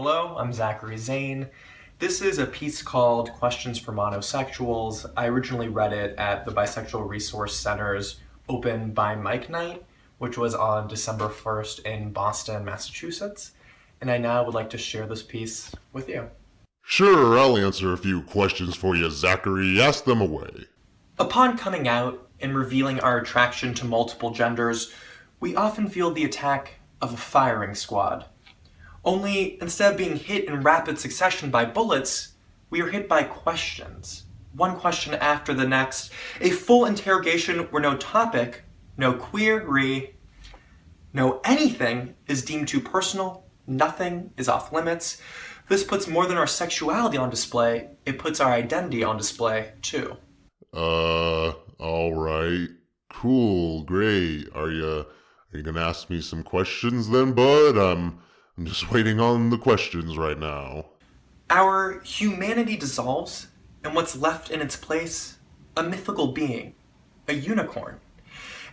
Hello, I'm Zachary Zane. This is a piece called Questions for Monosexuals. I originally read it at the Bisexual Resource Center's Open by Mike Night, which was on December 1st in Boston, Massachusetts. And I now would like to share this piece with you. Sure, I'll answer a few questions for you, Zachary. Ask them away. Upon coming out and revealing our attraction to multiple genders, we often feel the attack of a firing squad. Only, instead of being hit in rapid succession by bullets, we are hit by questions. One question after the next. A full interrogation where no topic, no query, no anything is deemed too personal, nothing is off limits. This puts more than our sexuality on display, it puts our identity on display, too. Alright. Cool, great. Are you gonna ask me some questions then, bud? I'm just waiting on the questions right now. Our humanity dissolves, and what's left in its place? A mythical being. A unicorn.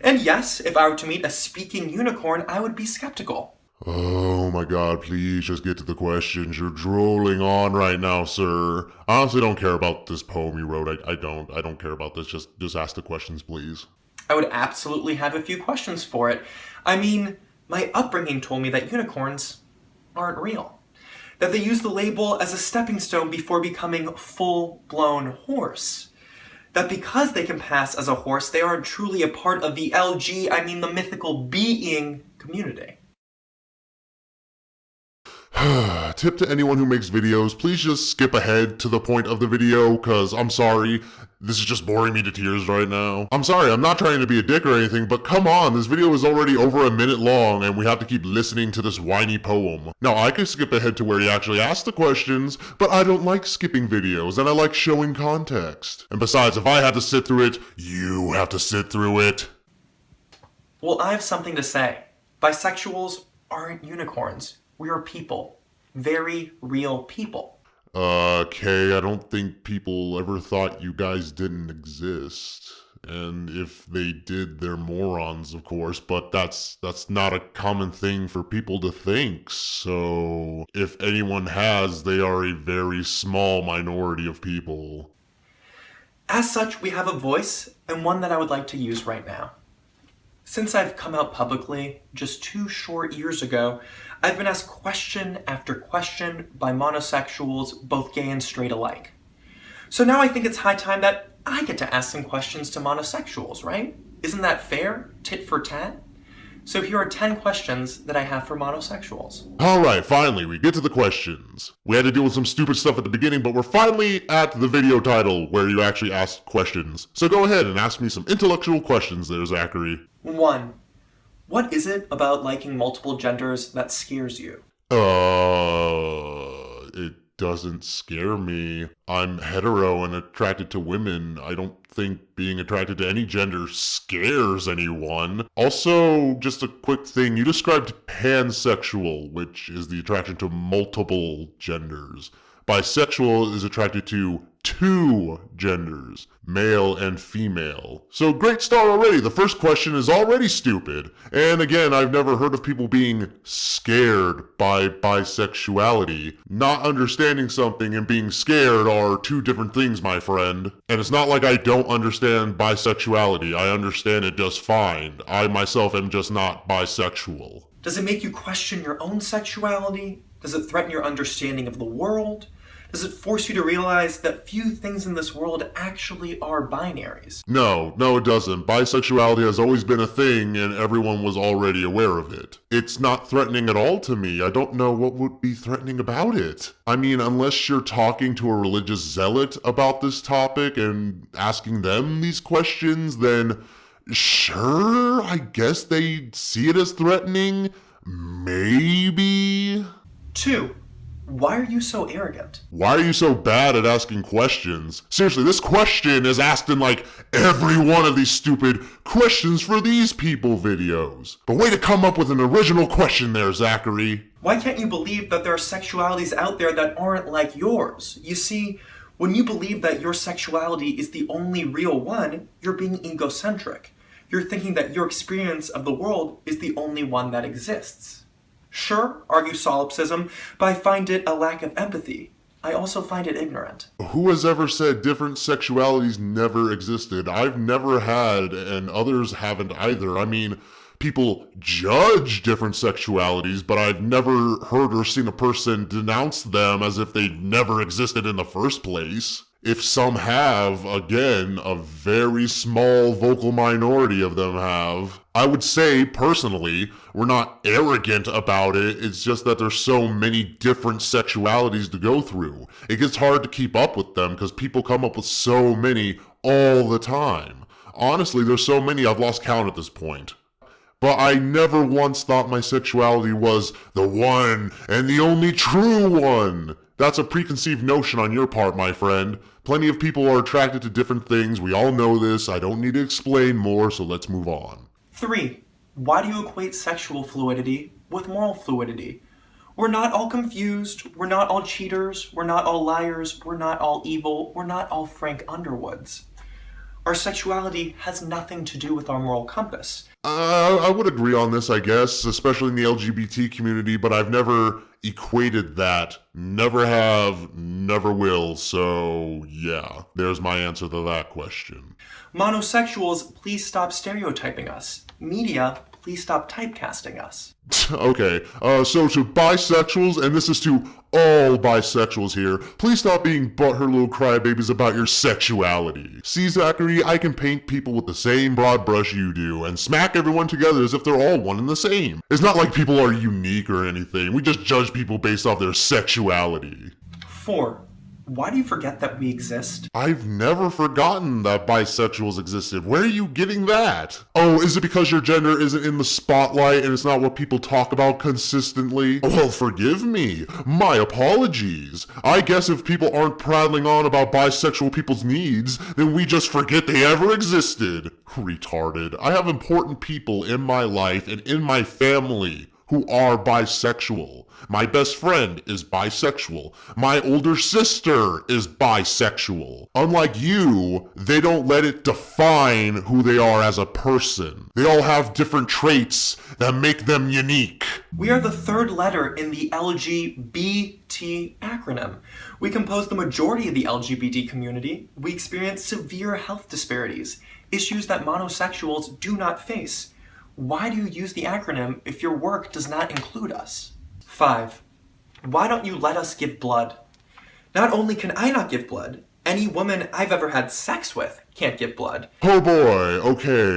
And yes, if I were to meet a speaking unicorn, I would be skeptical. Oh my god, please just get to the questions. You're drooling on right now, sir. I honestly don't care about this poem you wrote. I don't care about this. Just ask the questions, please. I would absolutely have a few questions for it. I mean, my upbringing told me that unicorns aren't real. That they use the label as a stepping stone before becoming full-blown horse. That because they can pass as a horse, they aren't truly a part of the the mythical being community. Tip to anyone who makes videos, please just skip ahead to the point of the video, cause I'm sorry, this is just boring me to tears right now. I'm sorry, I'm not trying to be a dick or anything, but come on, this video is already over a minute long and we have to keep listening to this whiny poem. Now I could skip ahead to where he actually asked the questions, but I don't like skipping videos and I like showing context. And besides, if I had to sit through it, you have to sit through it. Well, I have something to say. Bisexuals aren't unicorns. We are people. Very real people. Okay, I don't think people ever thought you guys didn't exist. And if they did, they're morons, of course, but that's not a common thing for people to think. So, if anyone has, they are a very small minority of people. As such, we have a voice, and one that I would like to use right now. Since I've come out publicly just 2 short years ago, I've been asked question after question by monosexuals, both gay and straight alike. So now I think it's high time that I get to ask some questions to monosexuals, right? Isn't that fair? Tit for tat? So here are 10 questions that I have for monosexuals. Alright, finally, we get to the questions. We had to deal with some stupid stuff at the beginning, but we're finally at the video title where you actually ask questions. So go ahead and ask me some intellectual questions there, Zachary. 1. What is it about liking multiple genders that scares you? It doesn't scare me. I'm hetero and attracted to women. I don't think being attracted to any gender scares anyone. Also, just a quick thing, you described pansexual, which is the attraction to multiple genders. Bisexual is attracted to 2 genders, male and female. So great start already. The first question is already stupid. And again, I've never heard of people being scared by bisexuality. Not understanding something and being scared are 2 different things, my friend. And it's not like I don't understand bisexuality. I understand it just fine. I myself am just not bisexual. Does it make you question your own sexuality? Does it threaten your understanding of the world? Does it force you to realize that few things in this world actually are binaries? No, it doesn't. Bisexuality has always been a thing and everyone was already aware of it. It's not threatening at all to me. I don't know what would be threatening about it. I mean, unless you're talking to a religious zealot about this topic and asking them these questions, then sure, I guess they see it as threatening. Maybe? 2. Why are you so arrogant? Why are you so bad at asking questions? Seriously, this question is asked in like every one of these stupid questions for these people videos. But way to come up with an original question there, Zachary. Why can't you believe that there are sexualities out there that aren't like yours? You see, when you believe that your sexuality is the only real one, you're being egocentric. You're thinking that your experience of the world is the only one that exists. Sure, argue solipsism, but I find it a lack of empathy. I also find it ignorant. Who has ever said different sexualities never existed? I've never had, and others haven't either. I mean, people judge different sexualities, but I've never heard or seen a person denounce them as if they never existed in the first place. If some have, again, a very small vocal minority of them have. I would say, personally, we're not arrogant about it, it's just that there's so many different sexualities to go through. It gets hard to keep up with them because people come up with so many all the time. Honestly, there's so many I've lost count at this point. But I never once thought my sexuality was the one and the only true one. That's a preconceived notion on your part, my friend. Plenty of people are attracted to different things. We all know this. I don't need to explain more, so let's move on. 3. Why do you equate sexual fluidity with moral fluidity? We're not all confused. We're not all cheaters. We're not all liars. We're not all evil. We're not all Frank Underwoods. Our sexuality has nothing to do with our moral compass. I would agree on this, I guess, especially in the LGBT community, but I've never equated that. Never have, never will, so yeah, there's my answer to that question. Monosexuals, please stop stereotyping us. Media, please stop typecasting us. Okay, so to bisexuals, and this is to all bisexuals here, please stop being butthurt little crybabies about your sexuality. See, Zachary, I can paint people with the same broad brush you do, and smack everyone together as if they're all one and the same. It's not like people are unique or anything, we just judge people based off their sexuality. 4. Why do you forget that we exist? I've never forgotten that bisexuals existed. Where are you getting that? Oh, is it because your gender isn't in the spotlight and it's not what people talk about consistently? Well, forgive me. My apologies. I guess if people aren't prattling on about bisexual people's needs, then we just forget they ever existed. Retarded. I have important people in my life and in my family who are bisexual. My best friend is bisexual. My older sister is bisexual. Unlike you, they don't let it define who they are as a person. They all have different traits that make them unique. We are the third letter in the LGBT acronym. We compose the majority of the LGBT community. We experience severe health disparities, issues that monosexuals do not face. Why do you use the acronym if your work does not include us? 5. Why don't you let us give blood? Not only can I not give blood, any woman I've ever had sex with can't give blood. Oh boy, okay,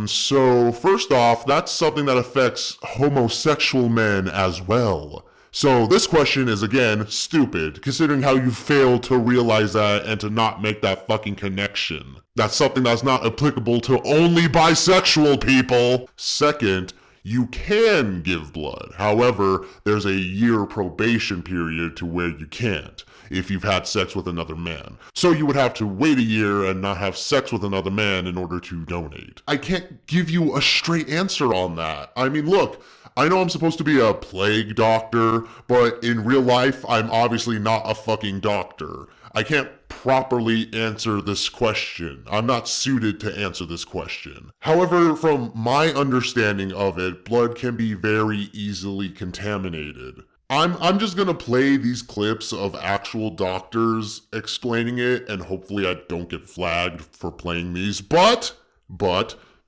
so first off, that's something that affects homosexual men as well. So this question is, again, stupid, considering how you failed to realize that and to not make that fucking connection. That's something that's not applicable to only bisexual people. Second, you can give blood. However, there's a year probation period to where you can't if you've had sex with another man. So you would have to wait a year and not have sex with another man in order to donate. I can't give you a straight answer on that. I mean, look, I know I'm supposed to be a plague doctor, but in real life, I'm obviously not a fucking doctor. I can't properly answer this question. I'm not suited to answer this question. However, from my understanding of it, blood can be very easily contaminated. I'm just gonna play these clips of actual doctors explaining it, and hopefully I don't get flagged for playing these, but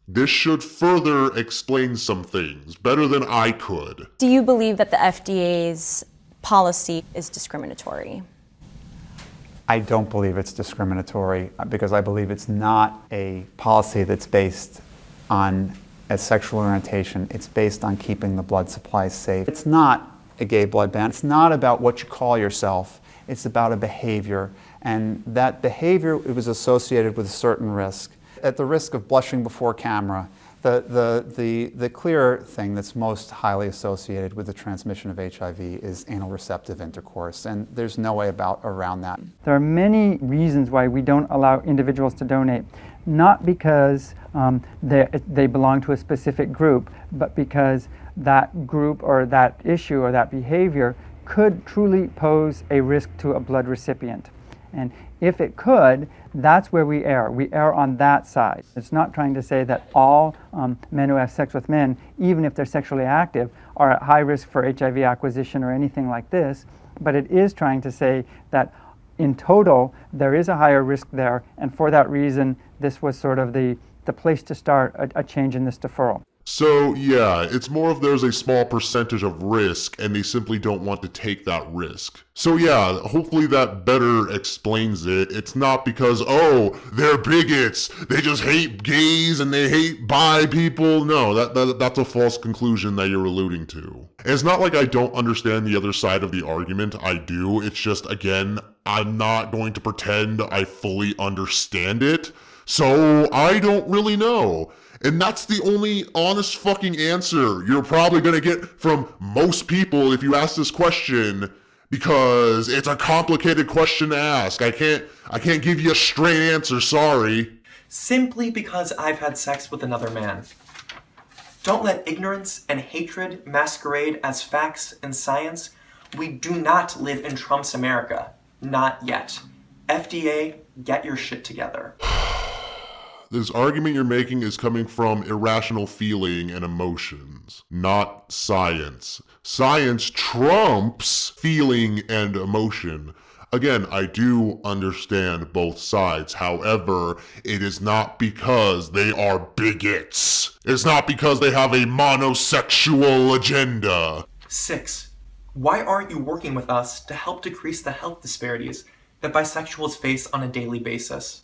this should further explain some things better than I could. Do you believe that the FDA's policy is discriminatory? I don't believe it's discriminatory because I believe it's not a policy that's based on a sexual orientation. It's based on keeping the blood supply safe. It's not a gay blood ban. It's not about what you call yourself. It's about a behavior, and that behavior it was associated with a certain risk. At the risk of blushing before camera, the clear thing that's most highly associated with the transmission of HIV is anal receptive intercourse, and there's no way around that. There are many reasons why we don't allow individuals to donate, not because they belong to a specific group, but because that group or that issue or that behavior could truly pose a risk to a blood recipient. And if it could, that's where we err. We err on that side. It's not trying to say that all men who have sex with men, even if they're sexually active, are at high risk for HIV acquisition or anything like this, but it is trying to say that in total, there is a higher risk there, and for that reason, this was sort of the place to start a change in this deferral. So yeah, it's more of there's a small percentage of risk and they simply don't want to take that risk. So yeah, hopefully that better explains it. It's not because, oh, they're bigots, they just hate gays and they hate bi people. No, that's a false conclusion that you're alluding to. And it's not like I don't understand the other side of the argument. I do. It's just, again, I'm not going to pretend I fully understand it. So I don't really know. And that's the only honest fucking answer you're probably gonna get from most people if you ask this question, because it's a complicated question to ask. I can't give you a straight answer, sorry. Simply because I've had sex with another man. Don't let ignorance and hatred masquerade as facts and science. We do not live in Trump's America. Not yet. FDA, get your shit together. This argument you're making is coming from irrational feeling and emotions, not science. Science trumps feeling and emotion. Again, I do understand both sides. However, it is not because they are bigots. It's not because they have a monosexual agenda. 6. Why aren't you working with us to help decrease the health disparities that bisexuals face on a daily basis?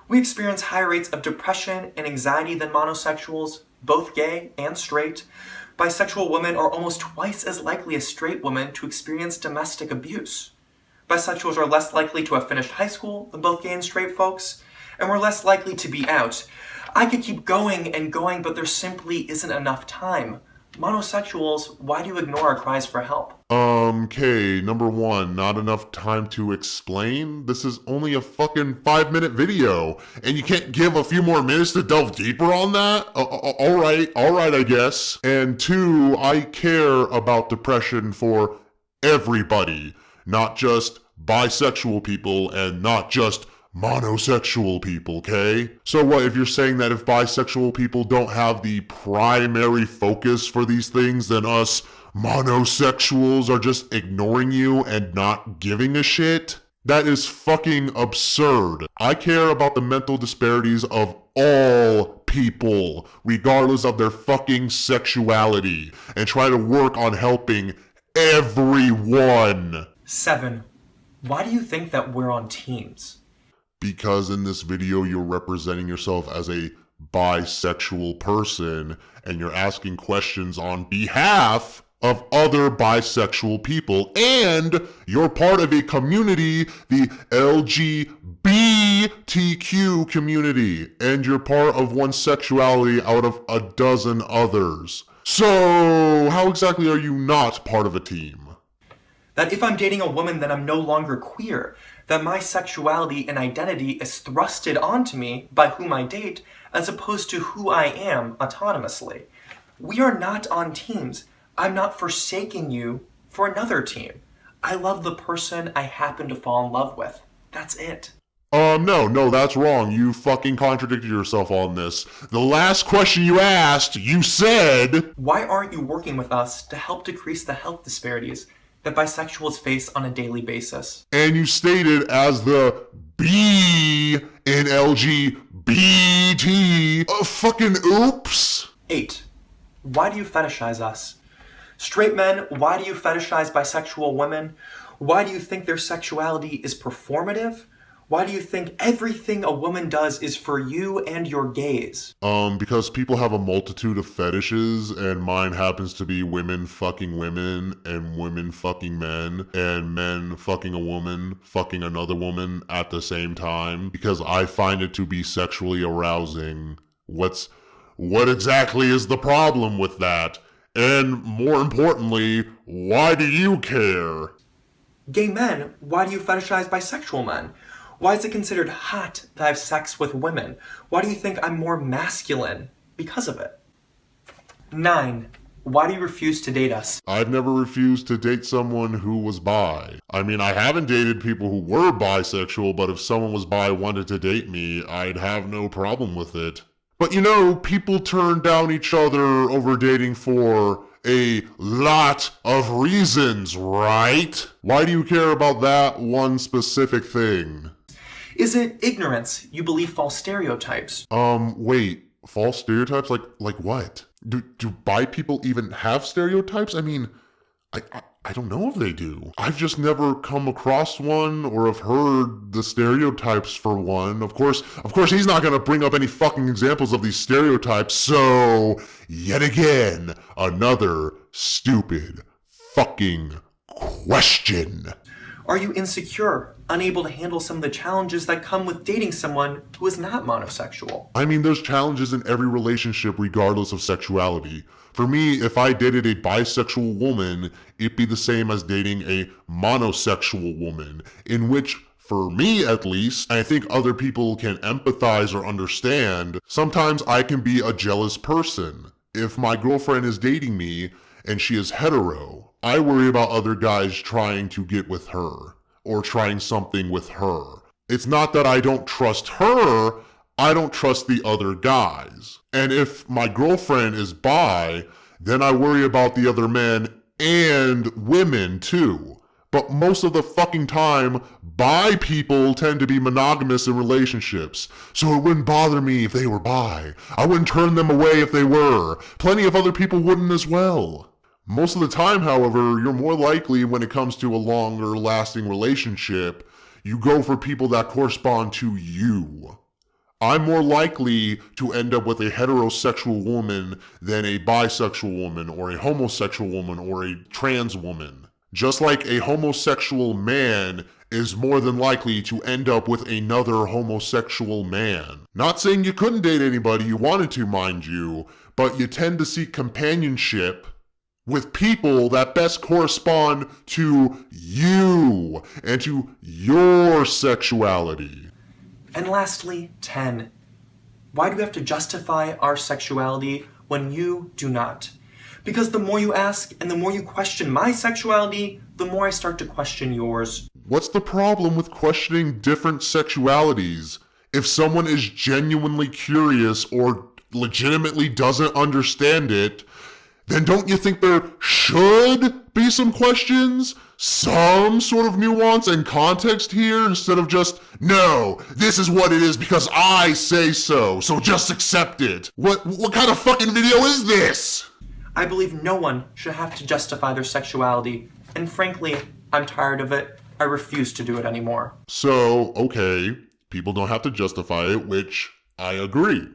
We experience higher rates of depression and anxiety than monosexuals, both gay and straight. Bisexual women are almost twice as likely as straight women to experience domestic abuse. Bisexuals are less likely to have finished high school than both gay and straight folks, and we're less likely to be out. I could keep going and going, but there simply isn't enough time. Monosexuals, why do you ignore our cries for help? Okay, number one, not enough time to explain? This is only a fucking 5-minute video, and you can't give a few more minutes to delve deeper on that? Alright, I guess. And 2, I care about depression for everybody, not just bisexual people and not just monosexual people, okay? So what, if you're saying that if bisexual people don't have the primary focus for these things, then us monosexuals are just ignoring you and not giving a shit? That is fucking absurd. I care about the mental disparities of all people, regardless of their fucking sexuality, and try to work on helping everyone. 7. Why do you think that we're on teams? Because in this video you're representing yourself as a bisexual person and you're asking questions on behalf of other bisexual people, and you're part of a community, the LGBTQ community, and you're part of one sexuality out of a dozen others. So how exactly are you not part of a team? That if I'm dating a woman, then I'm no longer queer. That my sexuality and identity is thrusted onto me by whom I date, as opposed to who I am autonomously. We are not on teams. I'm not forsaking you for another team. I love the person I happen to fall in love with. That's it. No, that's wrong. You fucking contradicted yourself on this. The last question you asked, you said, why aren't you working with us to help decrease the health disparities that bisexuals face on a daily basis? And you stated as the B in LGBT. Fucking oops. 8. Why do you fetishize us? Straight men, why do you fetishize bisexual women? Why do you think their sexuality is performative? Why do you think everything a woman does is for you and your gaze? Because people have a multitude of fetishes, and mine happens to be women fucking women, and women fucking men, and men fucking a woman, fucking another woman at the same time, because I find it to be sexually arousing. What exactly is the problem with that? And more importantly, why do you care? Gay men, why do you fetishize bisexual men? Why is it considered hot to have sex with women? Why do you think I'm more masculine because of it? 9. Why do you refuse to date us? I've never refused to date someone who was bi. I mean, I haven't dated people who were bisexual, but if someone was bi and wanted to date me, I'd have no problem with it. But you know, people turn down each other over dating for a lot of reasons, right? Why do you care about that one specific thing? Is it ignorance? You believe false stereotypes? Wait, false stereotypes? Like what? Do bi people even have stereotypes? I mean, I don't know if they do. I've just never come across one or have heard the stereotypes for one. Of course, he's not gonna bring up any fucking examples of these stereotypes, so yet again, another stupid fucking question. Are you insecure, unable to handle some of the challenges that come with dating someone who is not monosexual? I mean, there's challenges in every relationship regardless of sexuality. For me, if I dated a bisexual woman, it'd be the same as dating a monosexual woman, in which, for me at least, I think other people can empathize or understand, sometimes I can be a jealous person. If my girlfriend is dating me and she is hetero, I worry about other guys trying to get with her or trying something with her. It's not that I don't trust her, I don't trust the other guys. And if my girlfriend is bi, then I worry about the other men and women too. But most of the fucking time, bi people tend to be monogamous in relationships. So it wouldn't bother me if they were bi. I wouldn't turn them away if they were. Plenty of other people wouldn't as well. Most of the time, however, you're more likely when it comes to a longer lasting relationship, you go for people that correspond to you. I'm more likely to end up with a heterosexual woman than a bisexual woman or a homosexual woman or a trans woman. Just like a homosexual man is more than likely to end up with another homosexual man. Not saying you couldn't date anybody you wanted to, mind you, but you tend to seek companionship with people that best correspond to you and to your sexuality. And lastly, 10. Why do we have to justify our sexuality when you do not? Because the more you ask and the more you question my sexuality, the more I start to question yours. What's the problem with questioning different sexualities? If someone is genuinely curious or legitimately doesn't understand it, then don't you think there should be some questions? Some sort of nuance and context here instead of just, no, this is what it is because I say so just accept it. What kind of fucking video is this? I believe no one should have to justify their sexuality, and frankly, I'm tired of it. I refuse to do it anymore. So, okay, people don't have to justify it, which I agree.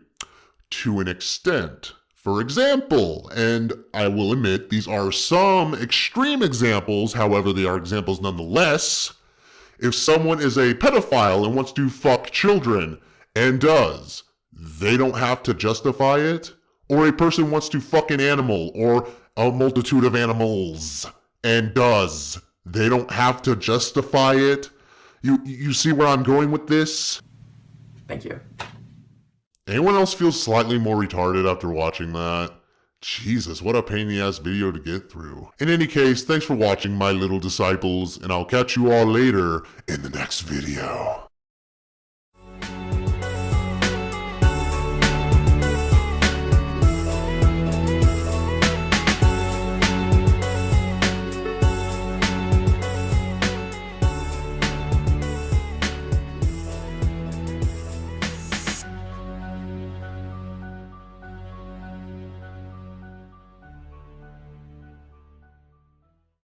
To an extent. For example, and I will admit these are some extreme examples, however they are examples nonetheless, if someone is a pedophile and wants to fuck children, and does, they don't have to justify it? Or a person wants to fuck an animal, or a multitude of animals, and does, they don't have to justify it? You see where I'm going with this? Thank you. Anyone else feel slightly more retarded after watching that? Jesus, what a pain in the ass video to get through. In any case, thanks for watching, my little disciples, and I'll catch you all later in the next video.